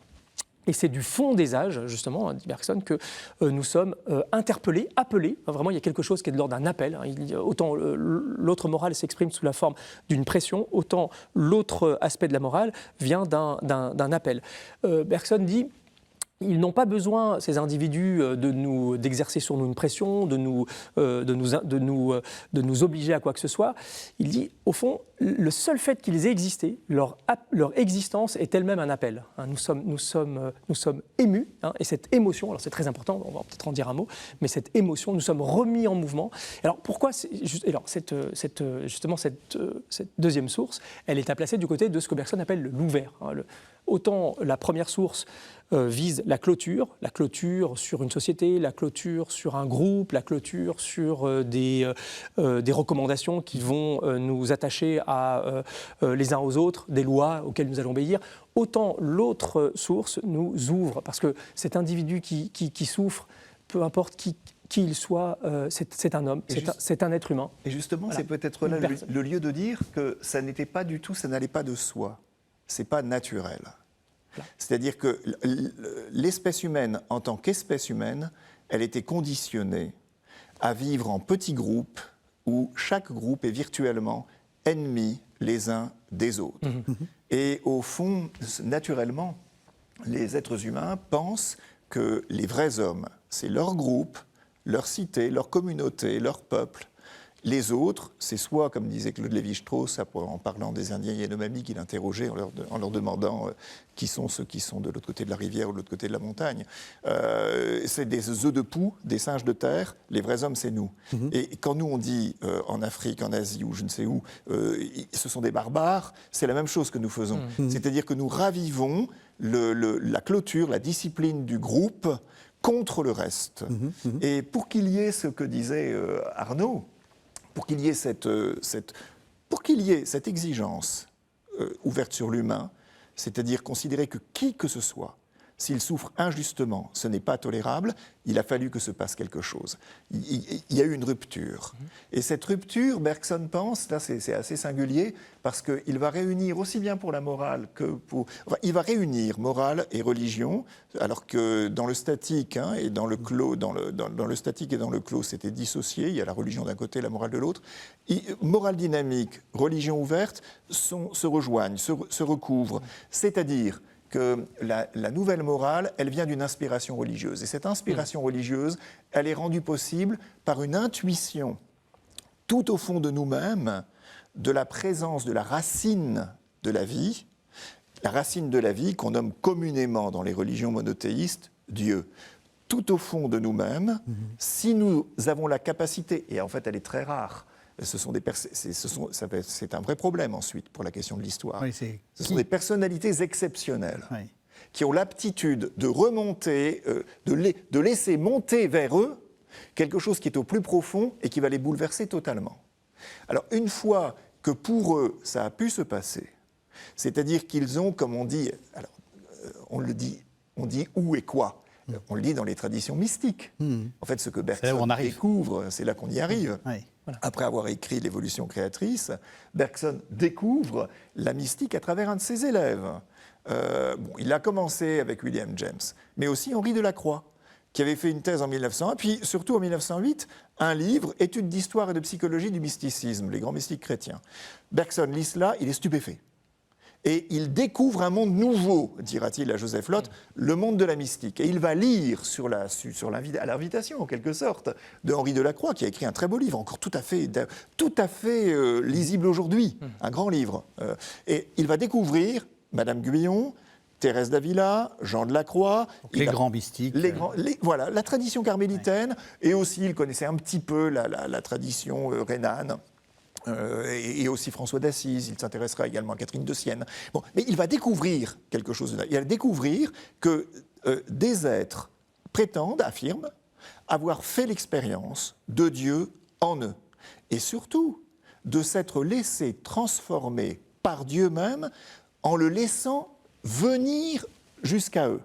Et c'est du fond des âges, justement, dit Bergson, que nous sommes interpellés, appelés. Vraiment, il y a quelque chose qui est de l'ordre d'un appel. Autant l'autre morale s'exprime sous la forme d'une pression, autant l'autre aspect de la morale vient d'un appel. Bergson dit... Ils n'ont pas besoin, ces individus, d'exercer sur nous une pression, de nous obliger à quoi que ce soit. Il dit, au fond, le seul fait qu'ils aient existé, leur existence est elle-même un appel. Nous sommes émus, et cette émotion, alors c'est très important, on va peut-être en dire un mot, mais cette émotion, nous sommes remis en mouvement. Alors pourquoi cette deuxième source, elle est à placer du côté de ce que Bergson appelle l'ouvert. Autant la première source vise la clôture sur une société, la clôture sur un groupe, la clôture sur des recommandations qui vont nous attacher les uns aux autres, des lois auxquelles nous allons obéir. Autant l'autre source nous ouvre, parce que cet individu qui souffre, peu importe qui il soit, c'est un homme, c'est un être humain. Et justement, voilà. C'est peut-être là le lieu de dire que ça n'était pas du tout, ça n'allait pas de soi. C'est pas naturel. Voilà. C'est-à-dire que l'espèce humaine, en tant qu'espèce humaine, elle était conditionnée à vivre en petits groupes où chaque groupe est virtuellement ennemi les uns des autres. Et au fond, naturellement, les êtres humains pensent que les vrais hommes, c'est leur groupe, leur cité, leur communauté, leur peuple. Les autres, c'est soit, comme disait Claude Lévi-Strauss, en parlant des Indiens Yanomami, qu'il interrogeait en leur demandant qui sont ceux qui sont de l'autre côté de la rivière ou de l'autre côté de la montagne. C'est des œufs de poux, des singes de terre. Les vrais hommes, c'est nous. Et quand nous, on dit en Afrique, en Asie ou je ne sais où, ce sont des barbares, c'est la même chose que nous faisons. C'est-à-dire que nous ravivons la clôture, la discipline du groupe contre le reste. Et pour qu'il y ait ce que disait Arnaud, pour qu'il y ait cette exigence ouverte sur l'humain, c'est-à-dire considérer que qui que ce soit, s'il souffre injustement, ce n'est pas tolérable, il a fallu que se passe quelque chose. Il y a eu une rupture. Et cette rupture, Bergson pense, là c'est assez singulier, parce qu'il va réunir aussi bien pour la morale que pour... Enfin, il va réunir morale et religion, alors que dans le statique et dans le clos, dans le statique et dans le clos, c'était dissocié, il y a la religion d'un côté, la morale de l'autre. Morale dynamique, religion ouverte se rejoignent, se recouvrent, c'est-à-dire que la nouvelle morale, elle vient d'une inspiration religieuse. Et cette inspiration religieuse, elle est rendue possible par une intuition tout au fond de nous-mêmes de la présence de la racine de la vie qu'on nomme communément dans les religions monothéistes Dieu. Tout au fond de nous-mêmes, si nous avons la capacité, et en fait elle est très rare, c'est un vrai problème ensuite pour la question de l'histoire. Oui, ce sont des personnalités exceptionnelles qui ont l'aptitude de remonter, de laisser monter vers eux quelque chose qui est au plus profond et qui va les bouleverser totalement. Alors une fois que pour eux ça a pu se passer, c'est-à-dire qu'ils ont, comme on dit, alors on dit où et quoi. On le dit dans les traditions mystiques. En fait, ce que là où on Bergson arrive. découvre, c'est là qu'on y arrive. Oui. Après avoir écrit L'évolution créatrice, Bergson découvre la mystique à travers un de ses élèves. Il a commencé avec William James, mais aussi Henri Delacroix, qui avait fait une thèse en 1901, puis surtout en 1908, un livre, Études d'histoire et de psychologie du mysticisme, les grands mystiques chrétiens. Bergson lit cela, il est stupéfait. Et il découvre un monde nouveau, dira-t-il à Joseph Lott, le monde de la mystique. Et il va lire à l'invitation, en quelque sorte, de Henri Delacroix, qui a écrit un très beau livre, encore tout à fait lisible aujourd'hui, un grand livre. Et il va découvrir Madame Guyon, Thérèse d'Avila, Jean de la Croix. Les grands mystiques. Voilà, la tradition carmélitaine, et aussi il connaissait un petit peu la tradition rhénane. Et aussi François d'Assise, il s'intéressera également à Catherine de Sienne. Bon, mais il va découvrir quelque chose de là. Il va découvrir que des êtres affirment avoir fait l'expérience de Dieu en eux. Et surtout, de s'être laissé transformer par Dieu même en le laissant venir jusqu'à eux.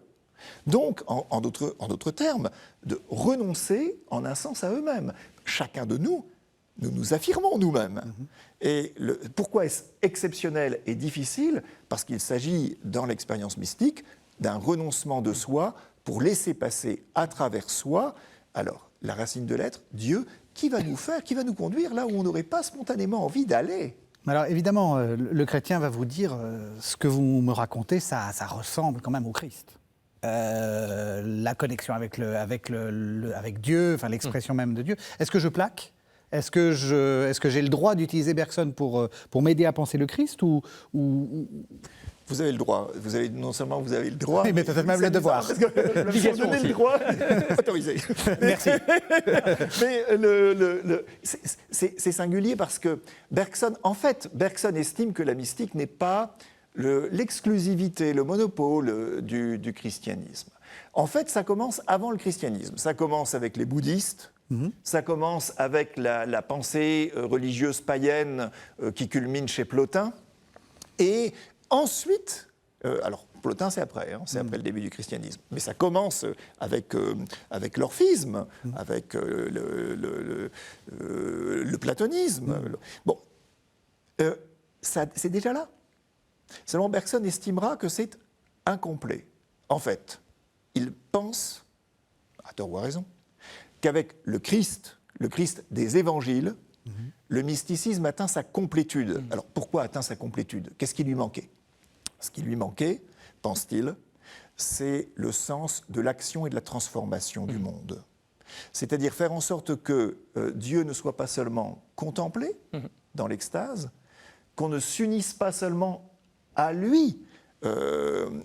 Donc, en d'autres termes, de renoncer en un sens à eux-mêmes. Chacun de nous, nous nous affirmons nous-mêmes. Et pourquoi est-ce exceptionnel et difficile? Parce qu'il s'agit, dans l'expérience mystique, d'un renoncement de soi pour laisser passer à travers soi, alors, la racine de l'être, Dieu, qui va nous conduire là où on n'aurait pas spontanément envie d'aller. Alors évidemment, le chrétien va vous dire, ce que vous me racontez, ça ressemble quand même au Christ. La connexion avec Dieu, enfin l'expression même de Dieu. Est-ce que je plaque ? Est-ce que j'ai le droit d'utiliser Bergson pour m'aider à penser le Christ ou... Vous avez le droit. Non seulement vous avez le droit, mais peut-être même le devoir. Parce que donner le droit, autorisé. Merci. Mais c'est singulier parce que Bergson estime que la mystique n'est pas l'exclusivité, le monopole du christianisme. En fait, ça commence avant le christianisme. Ça commence avec les bouddhistes. Ça commence avec la pensée religieuse païenne qui culmine chez Plotin. Et ensuite, alors Plotin c'est après, c'est après le début du christianisme, mais ça commence avec l'orphisme, avec le platonisme. Bon, c'est déjà là. Seulement Bergson estimera que c'est incomplet. En fait, il pense, à tort ou à raison, qu'avec le Christ des évangiles, le mysticisme atteint sa complétude. Alors pourquoi atteint sa complétude? Qu'est-ce qui lui manquait? Ce qui lui manquait, pense-t-il, c'est le sens de l'action et de la transformation du monde. C'est-à-dire faire en sorte que Dieu ne soit pas seulement contemplé dans l'extase, qu'on ne s'unisse pas seulement à lui,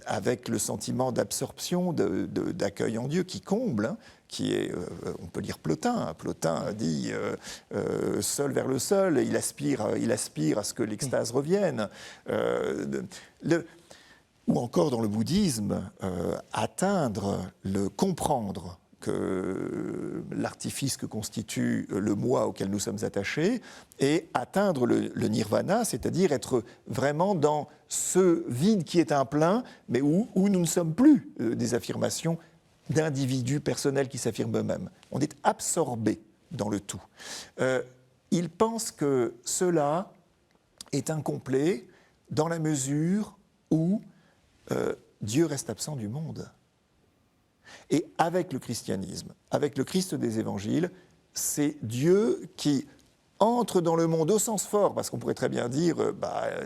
avec le sentiment d'absorption, d'accueil en Dieu qui comble, qui est, on peut lire Plotin. Plotin dit seul vers le seul, il aspire à ce que l'extase revienne. Ou encore dans le bouddhisme, comprendre que l'artifice que constitue le moi auquel nous sommes attachés et atteindre le nirvana, c'est-à-dire être vraiment dans ce vide qui est un plein, mais où nous ne sommes plus des affirmations d'individus personnels qui s'affirment eux-mêmes. On est absorbé dans le tout. Il pense que cela est incomplet dans la mesure où Dieu reste absent du monde. Et avec le christianisme, avec le Christ des évangiles, c'est Dieu qui entre dans le monde au sens fort, parce qu'on pourrait très bien dire,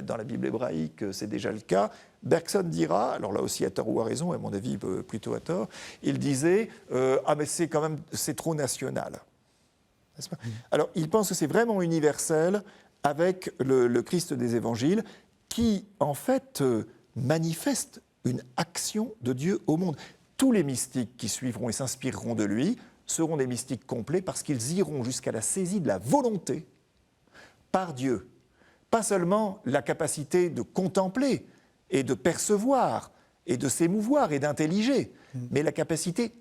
dans la Bible hébraïque, c'est déjà le cas. Bergson dira, alors là aussi à tort ou à raison, à mon avis plutôt à tort, il disait mais c'est trop national. N'est-ce pas ? Alors il pense que c'est vraiment universel avec le Christ des évangiles qui en fait manifeste une action de Dieu au monde. Tous les mystiques qui suivront et s'inspireront de lui seront des mystiques complets parce qu'ils iront jusqu'à la saisie de la volonté par Dieu. Pas seulement la capacité de contempler et de percevoir et de s'émouvoir et d'intelliger, mais la capacité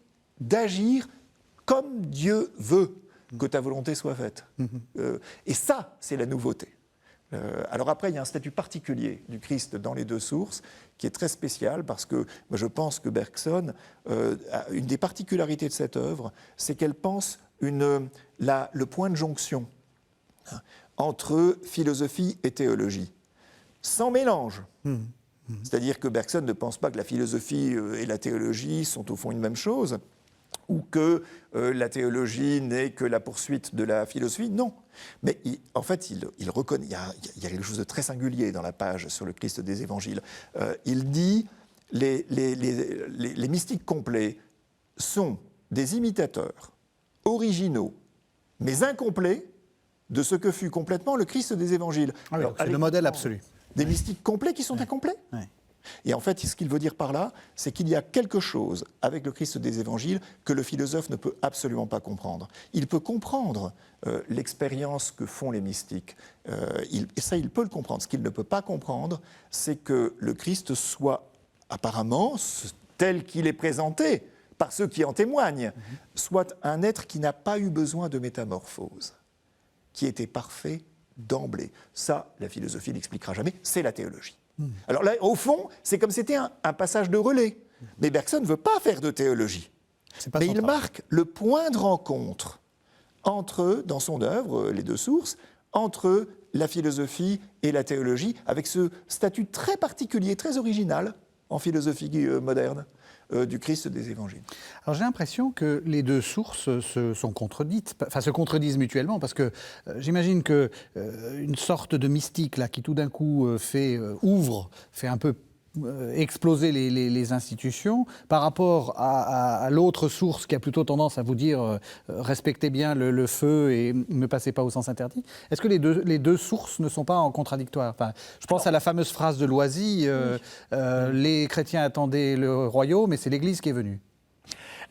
d'agir comme Dieu veut que ta volonté soit faite. Et ça, c'est la nouveauté. Alors après, il y a un statut particulier du Christ dans les deux sources qui est très spécial parce que moi, je pense que Bergson, une des particularités de cette œuvre, c'est qu'elle pense le point de jonction entre philosophie et théologie, sans mélange. C'est-à-dire que Bergson ne pense pas que la philosophie et la théologie sont au fond une même chose, ou que la théologie n'est que la poursuite de la philosophie. Non. Mais en fait, il reconnaît, il y a quelque chose de très singulier dans la page sur le Christ des évangiles. Il dit les mystiques complets sont des imitateurs originaux, mais incomplets, de ce que fut complètement le Christ des évangiles. Ah oui, c'est le modèle absolu. Des mystiques complets qui sont incomplets. Oui. Et en fait, ce qu'il veut dire par là, c'est qu'il y a quelque chose avec le Christ des évangiles que le philosophe ne peut absolument pas comprendre. Il peut comprendre l'expérience que font les mystiques. Et ça, il peut le comprendre. Ce qu'il ne peut pas comprendre, c'est que le Christ soit apparemment, tel qu'il est présenté par ceux qui en témoignent, soit un être qui n'a pas eu besoin de métamorphose, qui était parfait d'emblée. Ça, la philosophie n'expliquera jamais, c'est la théologie. Alors là, au fond, c'est comme si c'était un passage de relais. Mais Bergson ne veut pas faire de théologie. Mais il marque le point de rencontre entre, dans son œuvre, les deux sources, entre la philosophie et la théologie, avec ce statut très particulier, très original en philosophie moderne, du Christ des évangiles. Alors j'ai l'impression que les deux sources se contredisent mutuellement, parce que j'imagine que une sorte de mystique là, qui tout d'un coup fait un peu exploser les institutions, par rapport à l'autre source qui a plutôt tendance à vous dire respectez bien le feu et ne passez pas au sens interdit. Est-ce que les deux sources ne sont pas en contradictoire? Enfin, je pense à la fameuse phrase de Loisy, les chrétiens attendaient le royaume et c'est l'Église qui est venue.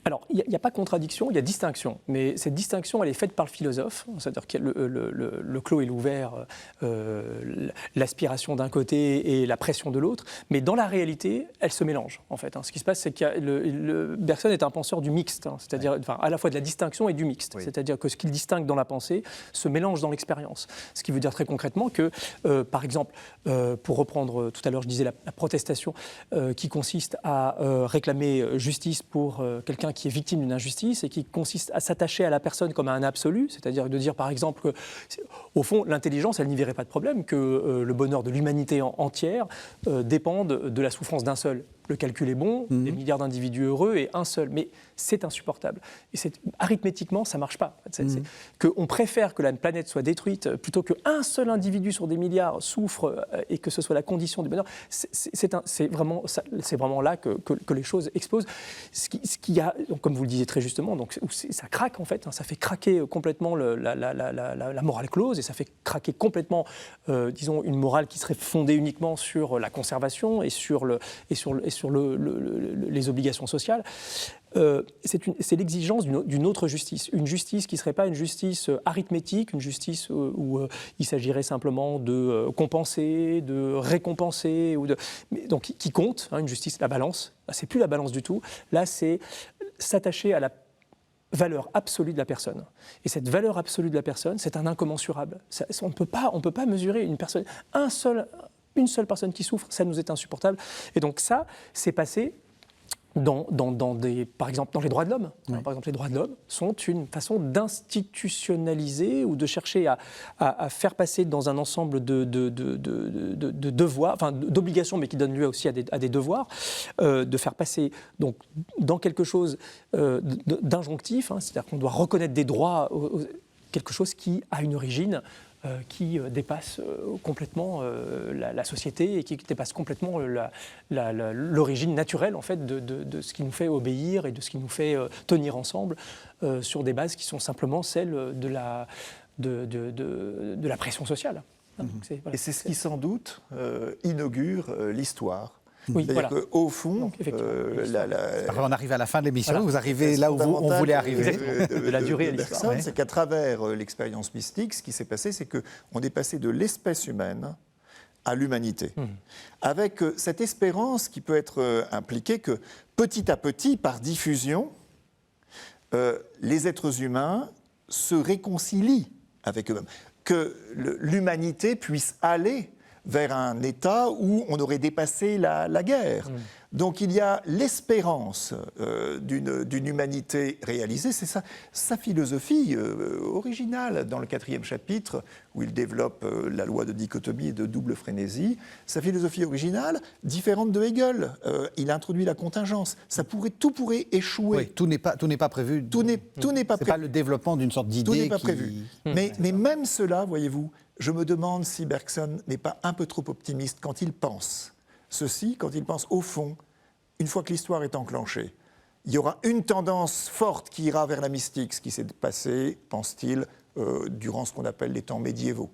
Alors, il n'y a pas contradiction, il y a distinction. Mais cette distinction, elle est faite par le philosophe. C'est-à-dire que le clos et l'ouvert, l'aspiration d'un côté et la pression de l'autre. Mais dans la réalité, elles se mélangent, en fait. Ce qui se passe, c'est que Bergson est un penseur du mixte, c'est-à-dire à la fois de la distinction et du mixte. Oui. C'est-à-dire que ce qu'il distingue dans la pensée se mélange dans l'expérience. Ce qui veut dire très concrètement que, par exemple, pour reprendre tout à l'heure, je disais la protestation qui consiste à réclamer justice pour quelqu'un qui est victime d'une injustice et qui consiste à s'attacher à la personne comme à un absolu, c'est-à-dire de dire par exemple que, au fond, l'intelligence, elle n'y verrait pas de problème, que le bonheur de l'humanité entière dépende de la souffrance d'un seul. Le calcul est bon, des milliards d'individus heureux et un seul, mais c'est insupportable. Et arithmétiquement, ça ne marche pas. On préfère que la planète soit détruite plutôt qu'un seul individu sur des milliards souffre et que ce soit la condition du bonheur. C'est vraiment là que les choses explosent. Ce qui a, donc, comme vous le disiez très justement, donc, ça craque en fait, ça fait craquer complètement la morale close et ça fait craquer complètement, disons, une morale qui serait fondée uniquement sur la conservation et sur les obligations sociales. C'est l'exigence d'une autre justice, une justice qui ne serait pas une justice arithmétique, une justice où il s'agirait simplement de compenser, de récompenser, donc qui compte, une justice, la balance. Là, c'est plus la balance du tout. Là, c'est s'attacher à la valeur absolue de la personne. Et cette valeur absolue de la personne, c'est un incommensurable. On ne peut pas mesurer une personne, une seule personne qui souffre, ça nous est insupportable. Et donc ça, c'est passé par exemple, dans les droits de l'homme. Oui. Par exemple, les droits de l'homme sont une façon d'institutionnaliser ou de chercher à faire passer dans un ensemble de devoirs, enfin d'obligations, mais qui donnent lieu aussi à des devoirs, de faire passer donc, dans quelque chose d'injonctif, c'est-à-dire qu'on doit reconnaître des droits, quelque chose qui a une origine qui dépasse complètement la société et qui dépasse complètement l'origine naturelle en fait, de ce qui nous fait obéir et de ce qui nous fait tenir ensemble sur des bases qui sont simplement celles de la pression sociale. Donc, voilà. Et c'est ce qui sans doute inaugure l'histoire. Oui, c'est-à-dire voilà. qu'au fond, on arrive à la fin de l'émission, vous arrivez là où on voulait arriver. De la durée à l'histoire. C'est qu'à travers l'expérience mystique, ce qui s'est passé, c'est qu'on est passé de l'espèce humaine à l'humanité. Avec cette espérance qui peut être impliquée que petit à petit, par diffusion, les êtres humains se réconcilient avec eux-mêmes. que l'humanité puisse aller vers un état où on aurait dépassé la guerre. Donc il y a l'espérance d'une humanité réalisée, c'est sa philosophie originale dans le 4e chapitre où il développe la loi de dichotomie et de double frénésie. Sa philosophie originale, différente de Hegel, il introduit la contingence. Tout pourrait échouer. Oui, tout n'est pas prévu. Tout n'est pas C'est prévu. pas le développement d'une sorte d'idée Tout n'est pas qui... prévu. Mais même cela, voyez-vous, je me demande si Bergson n'est pas un peu trop optimiste quand il pense ceci, quand il pense au fond, une fois que l'histoire est enclenchée, il y aura une tendance forte qui ira vers la mystique, ce qui s'est passé, pense-t-il, durant ce qu'on appelle les temps médiévaux.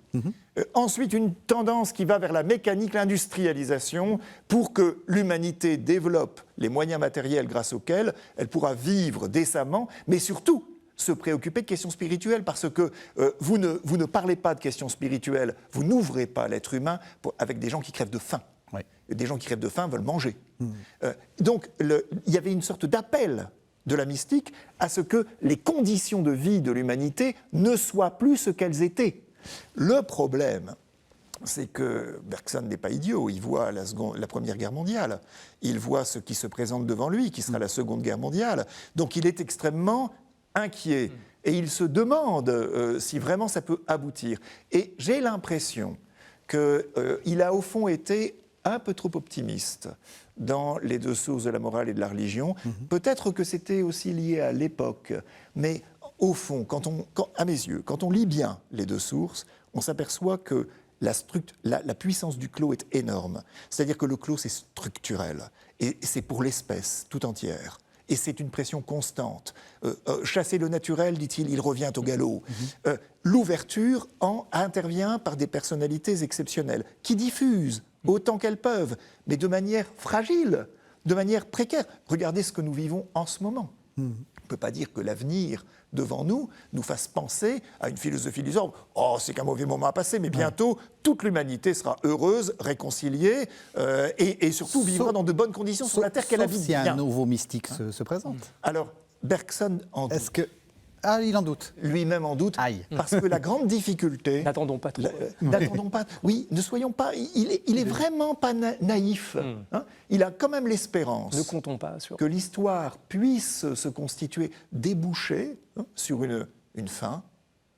Ensuite, une tendance qui va vers la mécanique, l'industrialisation, pour que l'humanité développe les moyens matériels grâce auxquels elle pourra vivre décemment, mais surtout se préoccuper de questions spirituelles, parce que vous ne parlez pas de questions spirituelles, vous n'ouvrez pas l'être humain avec des gens qui crèvent de faim. Oui. Des gens qui crèvent de faim veulent manger. Donc, il y avait une sorte d'appel de la mystique à ce que les conditions de vie de l'humanité ne soient plus ce qu'elles étaient. Le problème, c'est que Bergson n'est pas idiot. Il voit la Première Guerre mondiale. Il voit ce qui se présente devant lui, qui sera la Seconde Guerre mondiale. Donc, il est extrêmement inquiet. Et il se demande si vraiment ça peut aboutir. Et j'ai l'impression qu'il a au fond été un peu trop optimiste dans les deux sources de la morale et de la religion. Peut-être que c'était aussi lié à l'époque, mais au fond, à mes yeux, quand on lit bien les deux sources, on s'aperçoit que la puissance du clos est énorme. C'est-à-dire que le clos, c'est structurel, et c'est pour l'espèce tout entière. Et c'est une pression constante. Chasser le naturel, dit-il, il revient au galop. L'ouverture intervient par des personnalités exceptionnelles qui diffusent autant qu'elles peuvent, mais de manière fragile, de manière précaire. Regardez ce que nous vivons en ce moment. On ne peut pas dire que l'avenir devant nous fasse penser à une philosophie du genre « Oh, c'est qu'un mauvais moment à passer, mais bientôt, toute l'humanité sera heureuse, réconciliée, et surtout vivra dans de bonnes conditions sur la terre qu'elle habite bien. » si un nouveau mystique se présente. Alors, Bergson en doute. Est-ce que... Ah, il en doute. Lui-même en doute. Aïe. Parce que la grande difficulté... N'attendons pas trop. N'attendons pas. Oui, ne soyons pas... Il est vraiment pas naïf. Hein. Il a quand même l'espérance... Ne comptons pas sur... que l'histoire puisse se constituer, déboucher sur une fin,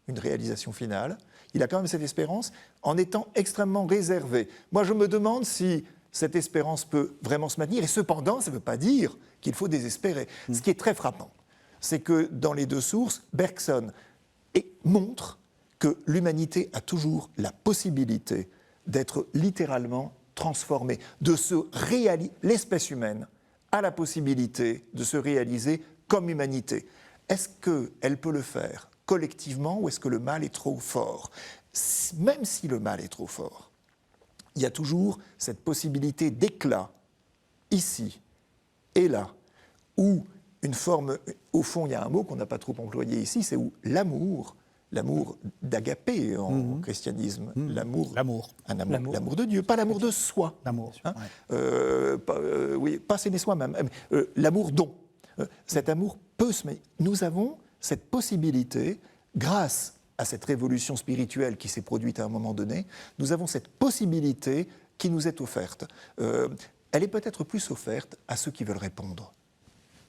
une réalisation finale. Il a quand même cette espérance en étant extrêmement réservé. Moi, je me demande si cette espérance peut vraiment se maintenir. Et cependant, ça ne veut pas dire qu'il faut désespérer. Ce qui est très frappant, c'est que dans les deux sources, Bergson montre que l'humanité a toujours la possibilité d'être littéralement transformée, l'espèce humaine a la possibilité de se réaliser comme humanité. Est-ce qu'elle peut le faire collectivement ou est-ce que le mal est trop fort ? Même si le mal est trop fort, il y a toujours cette possibilité d'éclat, ici et là, où une forme, au fond, il y a un mot qu'on n'a pas trop employé ici, c'est où l'amour d'agapé en christianisme, l'amour de Dieu, pas l'amour de soi. L'amour, hein, pas s'aimer soi-même, l'amour don. Cet amour peut se mettre. Nous avons cette possibilité, grâce à cette révolution spirituelle qui s'est produite à un moment donné, nous avons cette possibilité qui nous est offerte. Elle est peut-être plus offerte à ceux qui veulent répondre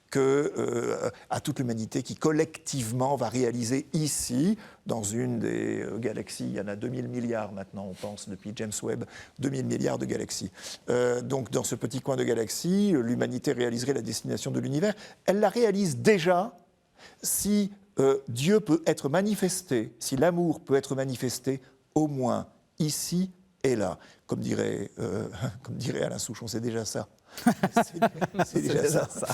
qu'à toute l'humanité qui collectivement va réaliser ici, dans une des galaxies, il y en a 2000 milliards maintenant, on pense, depuis James Webb, 2000 milliards de galaxies. Donc dans ce petit coin de galaxie, l'humanité réaliserait la destination de l'univers. Elle la réalise déjà si Dieu peut être manifesté, si l'amour peut être manifesté, au moins ici et là. Comme dirait Alain Souchon, c'est déjà ça. C'est déjà ça.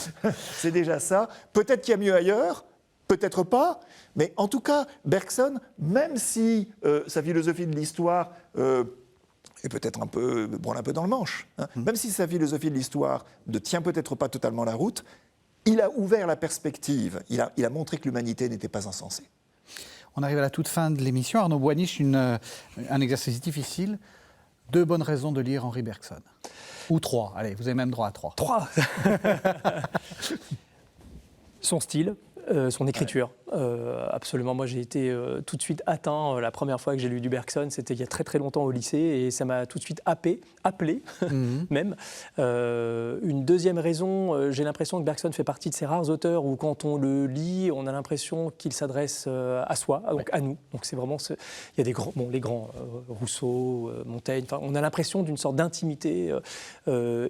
C'est déjà ça. Peut-être qu'il y a mieux ailleurs, peut-être pas, mais en tout cas, Bergson, même si sa philosophie de l'histoire est peut-être branle un peu dans le manche, hein, même si sa philosophie de l'histoire ne tient peut-être pas totalement la route, il a ouvert la perspective, il a montré que l'humanité n'était pas insensée. On arrive à la toute fin de l'émission. Arnaud Boinich, un exercice difficile. 2 bonnes raisons de lire Henri Bergson. Ou 3, allez, vous avez même droit à 3. 3. Son style, Son écriture, absolument. Moi, j'ai été tout de suite atteint. La première fois que j'ai lu du Bergson, c'était il y a très très longtemps au lycée, et ça m'a tout de suite appelé même. Une deuxième raison, j'ai l'impression que Bergson fait partie de ces rares auteurs où, quand on le lit, on a l'impression qu'il s'adresse à soi, donc à nous. Donc c'est vraiment, il y a des grands, les grands, Rousseau, Montaigne. Enfin, on a l'impression d'une sorte d'intimité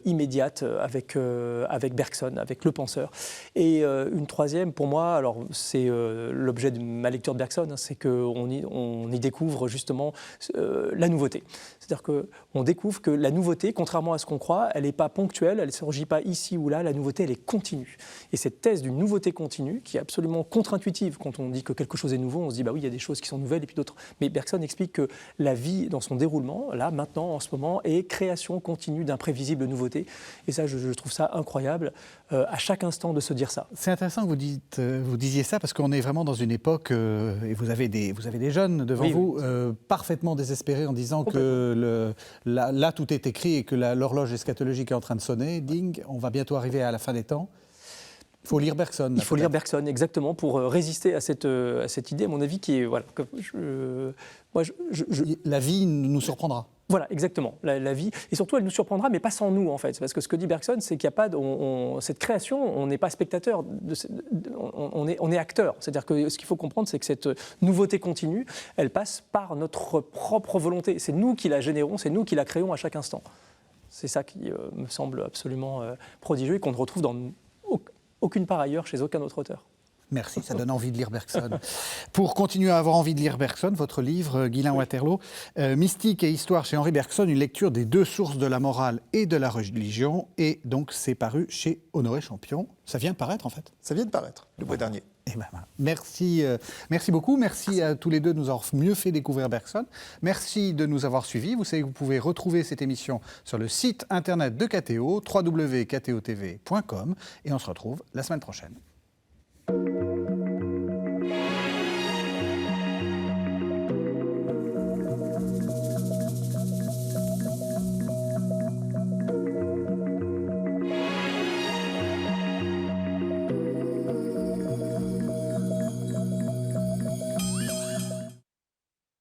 immédiate avec Bergson, avec le penseur. Et une troisième, pour moi, alors c'est l'objet de ma lecture de Bergson, hein, c'est qu'on y découvre justement la nouveauté. C'est-à-dire qu'on découvre que la nouveauté, contrairement à ce qu'on croit, elle n'est pas ponctuelle, elle ne surgit pas ici ou là, la nouveauté, elle est continue. Et cette thèse d'une nouveauté continue, qui est absolument contre-intuitive, quand on dit que quelque chose est nouveau, on se dit, bah oui, il y a des choses qui sont nouvelles et puis d'autres. Mais Bergson explique que la vie, dans son déroulement, là, maintenant, en ce moment, est création continue d'imprévisibles nouveautés. Et ça, je trouve ça incroyable, à chaque instant, de se dire ça. C'est intéressant que vous disiez ça, parce qu'on est vraiment dans une époque, et vous avez des jeunes devant vous, parfaitement désespérés en disant que là, tout est écrit et que l'horloge eschatologique est en train de sonner. Ding, on va bientôt arriver à la fin des temps. Il faut lire Bergson. Il faut lire Bergson, exactement, pour résister à cette idée, à mon avis, qui est... Voilà, la vie nous surprendra. Voilà, exactement, la vie. Et surtout, elle nous surprendra, mais pas sans nous, en fait. Parce que ce que dit Bergson, c'est qu'il n'y a pas... cette création, on n'est pas spectateur, on est acteur. C'est-à-dire que ce qu'il faut comprendre, c'est que cette nouveauté continue, elle passe par notre propre volonté. C'est nous qui la générons, c'est nous qui la créons à chaque instant. C'est ça qui me semble absolument prodigieux et qu'on ne retrouve dans aucune part ailleurs, chez aucun autre auteur. Merci, ça donne envie de lire Bergson. Pour continuer à avoir envie de lire Bergson, votre livre, Guylain Waterloo, Mystique et Histoire chez Henri Bergson, une lecture des deux sources de la morale et de la religion, et donc c'est paru chez Honoré Champion. Ça vient de paraître, en fait. Ça vient de paraître, le mois dernier. Eh ben, merci beaucoup. Merci à tous les deux de nous avoir mieux fait découvrir Bergson. Merci de nous avoir suivis. Vous savez que vous pouvez retrouver cette émission sur le site internet de KTO, www.ktotv.com, et on se retrouve la semaine prochaine.